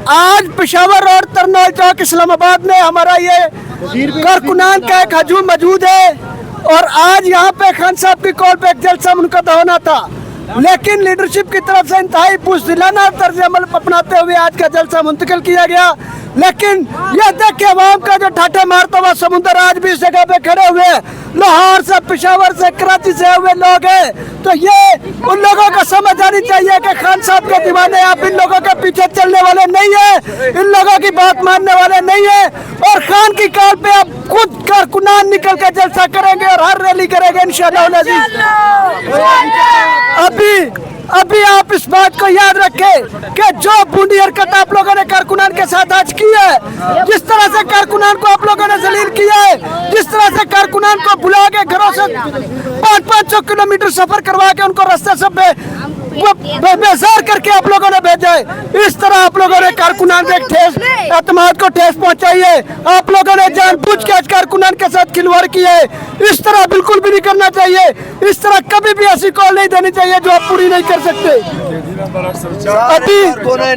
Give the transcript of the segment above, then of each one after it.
आज पेशावर रोड तरनौल चौक इस्लामाबाद में हमारा ये कारकुनान का एक हजूम मौजूद है और आज यहाँ पे खान साहब की कॉल पे एक जलसा मुनक़द होना था, लेकिन लीडरशिप की तरफ से इंतहाई बुज़दिलाना तर्ज अमल अपनाते हुए आज का जलसा मुंतकिल किया गया। लेकिन यह देख के अवाम का जो ठाठे मारता हुआ समुंदर आज भी इस जगह पे खड़े हुए लाहौर से, पेशावर से, कराची से हुए लोग हैं, तो ये उन लोगों को समझ आनी चाहिए कि खान साहब के दीवाने आप इन लोगों के पीछे चलने वाले नहीं है, इन लोगों की बात मानने वाले नहीं है। और खान की कॉल पे आप खुद कारकुनान निकल के जलसा करेंगे और हर रैली करेंगे इंशाअल्लाह। अभी आप इस बात को याद रखें कि जो बूंदी हरकत आप लोगों ने कारकुनान के साथ आज की है, जिस तरह से कारकुनान को आप लोगों ने जलील किया है, जिस तरह से कारकुनान को बुला के घरों से 500 किलोमीटर सफर करवा के उनको रास्ते से बेजार करके आप लोगों ने भेजा है, इस तरह आप लोगों ने कारकुनान के ठेस एतमाद को ठेस पहुंचाई है। आप लोगों ने जानबूझ के आज कारकुनान के साथ खिलवाड़ किया है, इस तरह बिल्कुल भी नहीं करना चाहिए। इस तरह कभी भी ऐसी कॉल नहीं देनी चाहिए जो आप पूरी नहीं कर सकते। अभी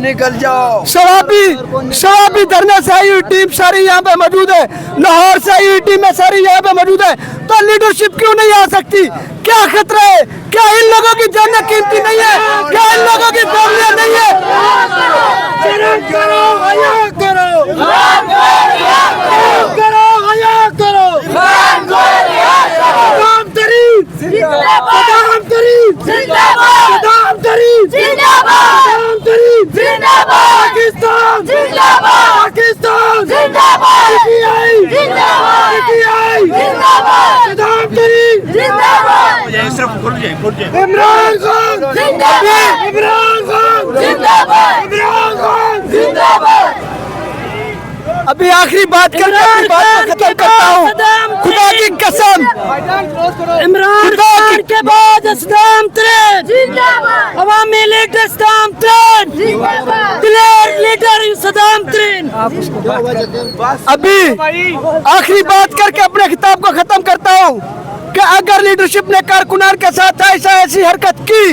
निकल जाओ। शराबी धरने से आई हुई टीम सारी यहाँ पे मौजूद है, लाहौर से आई हुई टीमें सारी यहाँ पे मौजूद है, तो लीडरशिप क्यों नहीं आ सकती? क्या खतरा है? क्या इन लोगों की जान कीमती नहीं है? क्या इन लोगों की फैमिलियां नहीं है? इमरान खान जिंदाबाद, इमरान खान जिंदाबाद, इमरान खान जिंदाबाद। अभी आखिरी बात करके अपनी बात को खत्म करता हूँ। खुदा की कसम, इमरान खान के बाद सद्दाम तरीन जिंदाबाद, अवामी लीडर सद्दाम तरीन जिंदाबाद, दिलेर लीडर सद्दाम तरीन। अभी आखिरी बात करके अपने खिताब को खत्म करता हूँ कि अगर लीडरशिप ने कारकुनान के साथ ऐसी हरकत की,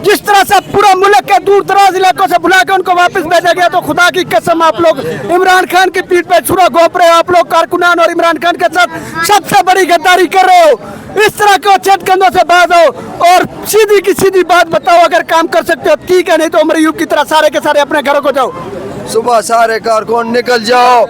जिस तरह से पूरा मुल्क के दूर दराज इलाकों से बुला के उनको वापस भेजा गया, तो खुदा की कसम आप लोग इमरान खान की पीठ पे छुरा घोंप रहे हो। आप लोग कारकुनान और इमरान खान के साथ सबसे बड़ी गद्दारी कर रहे हो। इस तरह के चेत कंधों से बात हो और सीधी की सीधी बात बताओ। अगर काम कर सकते हो ठीक है, नहीं तो उमर यूब की तरह सारे के सारे अपने घरों को जाओ। सुबह सारे कारकुन निकल जाओ।